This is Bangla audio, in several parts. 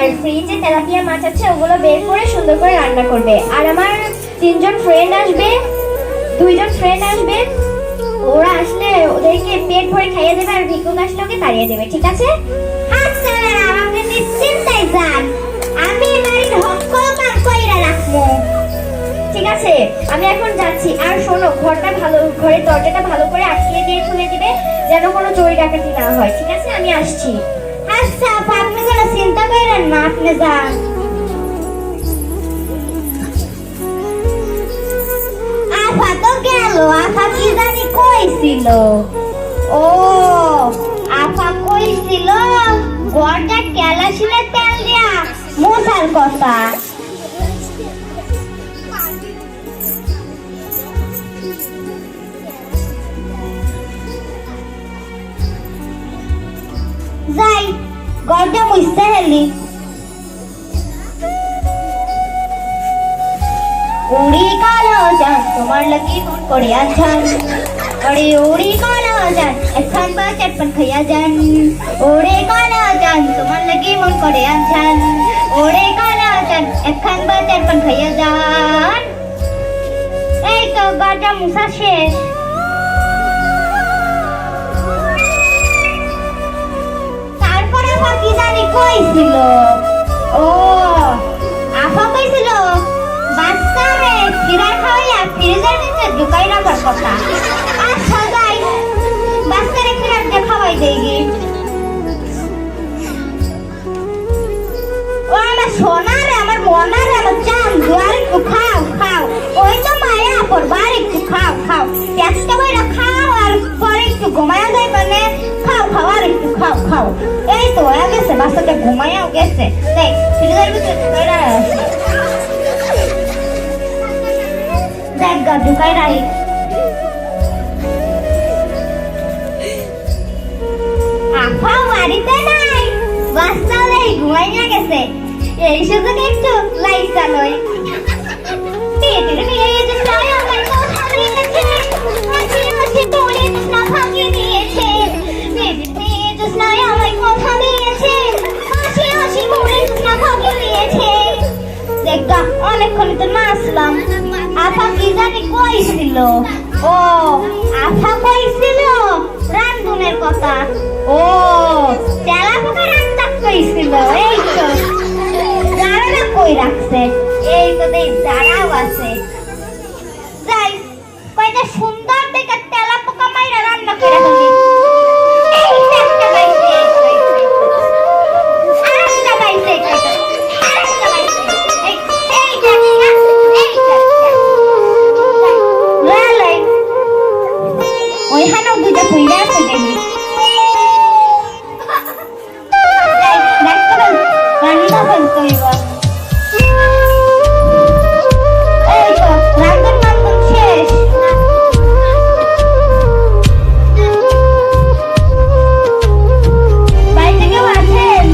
আর ফ্রিজে তেলাপিয়া মাছ আছে, ওগুলো বের করে সুন্দর করে রান্না করবে। আর আমার 3 জন ফ্রেন্ড আসবে, 2 জন ফ্রেন্ড আসবে, ওরা আসলে ওদেরকে পেট ভরে খাইয়ে দেবে, আর ভিক্ষুক আসলে ওকে তাড়িয়ে দেবে, ঠিক আছে? আচ্ছা আমাকে নিশ্চিন্তায় যান, আমি বাড়ির হক্কল কাজ কইরা রাখবো। ঠিক আছে, আমি এখন যাচ্ছি। আর শোনো, ঘরের দরজাটা ভালো করে আটকিয়ে দিয়ে খুলে দিবে, যেন কোনো চোর ডাকাতি না হয়, ঠিক আছে? আমি আসছি। আচ্ছা আপনি কোনো চিন্তা করেন না, আপনি যান। আফা তো গেল, আফা কি জানি কইছিল। ও আফা কইছিল গড়টা কেলাসিনের তেল দিয়া মোছার কথা। যাই গড়টা মুছতে হেলি। উড়ি কালো যান তোমার লাগি মন করে আছান, ওরে উড়ি কালো যান এখন বা চাটপান খাইয়া যান, ওরে কালো যান তোমার লাগি মন করে আছান, ওরে কালো যান এখন বা চাটপান খাইয়া যান। এই তো গড়টা মুছা শেষ। তারপরে আফা কি জানি কইছিল। ও আফা কইছিল বাচ্চারে খিরা খাওয়াইয়া ফ্রিজের নিচে ঢুকাই রাখার কথা। আচ্ছা যাই বাচ্চারে খিরা খাওয়াই দেই। ও আমার সোনারে, আমার মনারে, আমার চান দুয়ার একটু খাও খাও, ওই তো মায়া পড়বার একটু খাও খাও, পেটটা বইরা খাও আর পরে একটু ঘুমায়া যায়, মানে খাও খাও আর একটু খাও খাও। এই তো হয়ে গেছে, বাচ্চাটা ঘুমায়াও গেছে। দেখ ফ্রিজের ভিতরে ঢুকাই রাখা দেখ গা ঢুকাই রাখি। আফা বাড়িতে নাই, বাচ্চাও নেই, ঘুমাইয়া গেছে। এই সুযোগে একটু লাইট চালোই। পেটের মেয়ে জুসনায় আমার কথা দিয়েছে, হাসি হাসি তোলে জুসনা ভাঙিয়ে দিয়েছে। পেটের মেয়ে জুসনায় আমার কথা দিয়েছে, হাসি হাসি তোলে জুসনা ভাঙিয়ে দিয়েছে। দেখ গা অনেকক্ষণ তো নাচলাম। আফা কি জানি কইছিল। ও আফা কইছিল রান্ধুনের কথা। ও তেলাপোকা রান্না কইছিল। এই তো জানা কই রাখছে, এই তো দেখ জানাও আছে। যাই কয়টা সুন্দর দেখে তেলাপোকা মাইরা রান্না করে ফেলি। এই একটা গাইছে, আরেকটা গাইছে, আরেকটা গাইছে। এই ওইখানেও দুইটা পুইরা আছে দেখি। রান্না ফেলতে হইব। এই তো রান্নার মাধ্যম শেষ। বাড়িতে কেউ আছেন?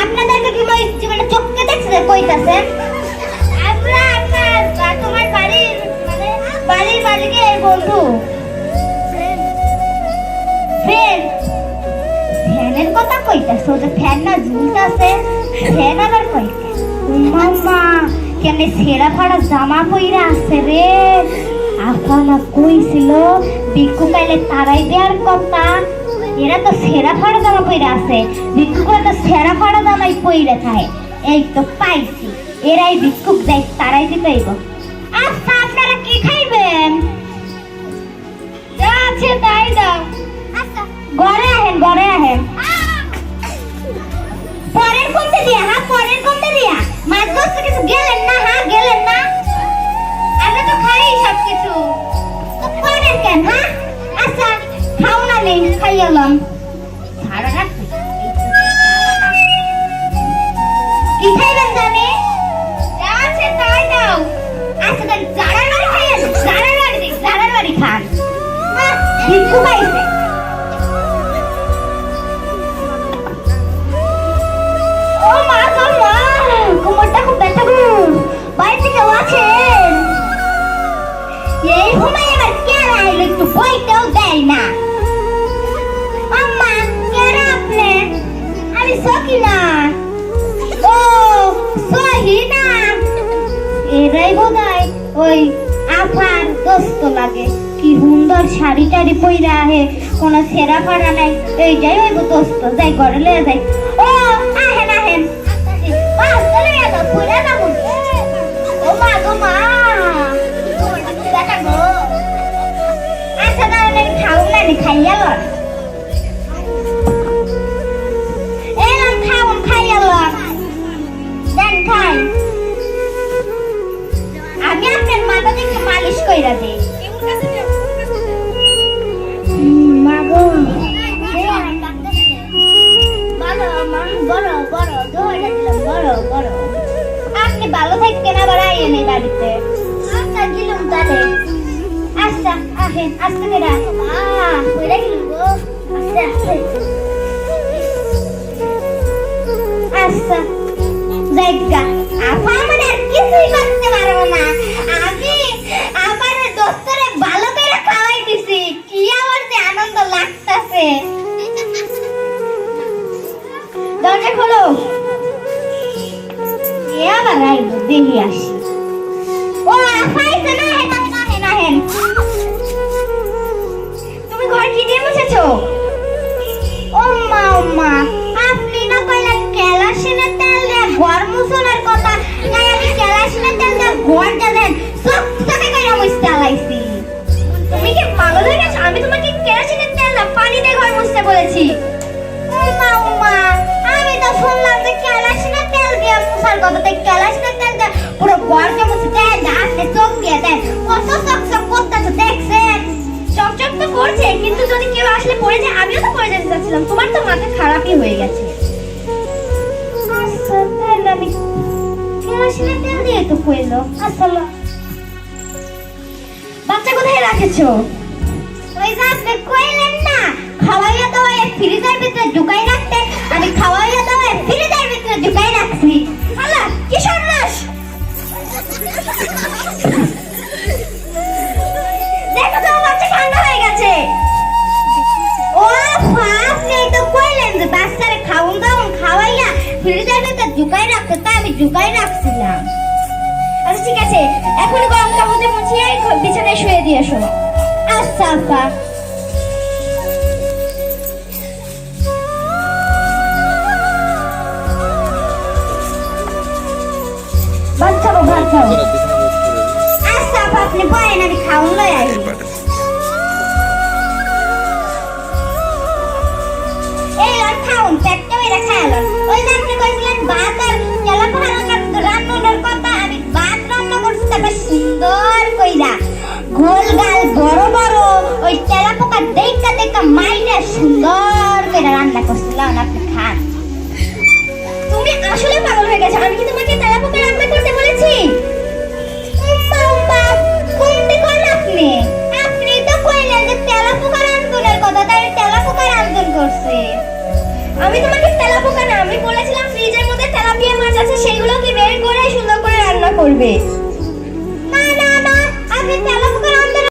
আপনাদেরকে কি জীবনে চোখে দেখছে কইতাছেন? তোমার বাড়ির মানে বাড়ির মালিকের বন্ধু ফ্যানের কথা কইতাছে, ওদের ফ্যান না ঝুলতাছে, ফ্যান আবার কইতে মাম্মা কেমনে ছেঁড়া ফাড়া জামা পইরা আছে রে। আফা না কইছিল ভিক্ষু পাইলে তারাই দেওয়ার কথা। এরা তো ছেঁড়া ফাড়া জামা পইরা আছে, ভিক্ষুকরা তো ছেঁড়া ফাড়া জামাই পইরা থাকে। এই তো পাইছি, এরাই ভিক্ষুক যাই তারাই দিতে হইব। আচ্ছা আপনারা কি খাইবেন? যা আছে তাই দাও। আচ্ছা ঘরে আহেন, ঘরে আহেন। পরের কমতে দিয়া, হ্যাঁ পরের কমতে দিয়া। মাছ ধরতে কিছু গেলেন না? হ্যাঁ গেলেন না? আমরা তো খাই সব কিছু। তো নেই খাই এলাম সারা রাত কি খাইবেন জানে যা আছে তাই দাও আচ্ছা তাহলে জারার বাড়ি খাই আসো জারার বাড়ি খান ভিক্ষু পাইছে ও মা গো মা কোমরটা খুব ব্যথা গো বাড়িতে কেউ আছেন এই সময় আবার কে আইলো একটু বইতেও দেয় না আম্মা কে আপনি আমি সকিনা ও সহিনা এরাই বোধহয় ওই আফার দোস্ত লাগে কি সুন্দর শাড়ি টাড়ি পইরা আহে কোনো ছেঁড়া ফাড়া নাই এইটাই ওই দোস্ত যাই ঘরে লয়ে যাই ও আহেন আহেন চলে গেল পইরা না ও মা গো মা আচ্ছা তাহলে খাও না খাইয়া লন এলাম খাউন খাইয়া লন দেন খাই আমি আপনার মাথা থেকে মালিশ কইরা দেই মা গো বড় আপনি ভালো থাকতেন আবার আইয়েন এই বাড়িতে আচ্ছা গেলুম তাহলে আচ্ছা আহেন আস্তে করে কইরা গেলুম গো আস্তে আস্তে আচ্ছা জায়গা আপা মানে আর কিছুই করতে পারবো না আমি আমার দোস্তরে ভালো করে খাওয়াই দিছি কি আমার যে আনন্দ লাগতাছে দরজা খোলো এ আবার আইলো দেখি আসি ও আফাইছে না হেন তুমি ঘর কি দিয়ে মুছেছো ও মা আপনি না কইলেন কেলাসিনের তেল দিয়ে ঘর মুছানোর কথা তাই আমি কেলাসিনের তেল দিয়ে ঘরটা দেন সব সাথে কইরা মুছতে আলাইছি তুমি কি পাগল হয়ে গেছো আমি তোমাকে কেলাসিনের তেল না পানি দিয়ে ঘর মুছতে বলেছি ও মা আমি তো শুনলাম যে কেলাসিনের তেল দিয়ে মুছার কথা তাই কেলাসিনের তেল দিয়ে পুরো ঘরটা মুছতে দেন আপনি চোখ দিয়ে দেন কত চকচক করতেছে দেখছেন চকচক তো করছে কিন্তু যদি কেউ আসলে পড়ে যায় আমিও তো পড়ে যেতে চাচ্ছিলাম তোমার তো মাথা খারাপই হয়ে গেছে আচ্ছা তাহলে আমি কেরাসিনের তেল দিয়ে তো কইলো আসসালাম বাচ্চা কোথায় রাখেছো ওই যে আপনি কইলেন না খাওয়াইয়া দাওয়াইয়া ফ্রিজের ভিতরে ঢুকাই রাখতে আমি খাওয়াইয়া দাওয়াইয়া ফ্রিজের ভিতরে ঢুকাই রাখছি আল্লাহ কি সর্বনাশ দেখো তো বাচ্চা ঠান্ডা হয়ে গেছে ও আপনি তো কইলেন যে বাচ্চারে খাওন দাওন খাওয়াইয়া ফ্রিজের ভিতরে ঢুকাই রাখতে তাই আমি ঢুকাই রাখছিলাম আচ্ছা ঠিক আছে এখন গরম কাপড়ে মুছিয়ে বিছানায় শুয়ে দিয়ে এসো আচ্ছা আপা বাচ্চাও আচ্ছা আপা আপনি বলেন আমি খাওন লই আই পেটটা মেরে খায়ালেন ওই যে আপনি কইছিলেন ভাত আর তেলাপোকা রান্নার কথা আমি ভাত রান্না করছি তবে সুন্দর কইরা গোল গাল বড় বড় ওই তেলাপোকা দেখা মাইরা সুন্দর কইরা রান্না করছিলাম আপনি খান তুমি আসলে পাগল হয়ে গেছো আমি কি তোমাকে তেলাপোকা রান্না করতে বলেছি কোনটি কোন আপনি তো কইলেন যে তেলাপোকা রান্নার কথা তাই তেলাপোকা রান্না করছে আমি তোমাকে তেলাপোকা না আমি বলেছিলাম ফ্রিজের মধ্যে তেলাপিয়া মাছ আছে সেগুলোকে বের করে সুন্দর করে রান্না করবে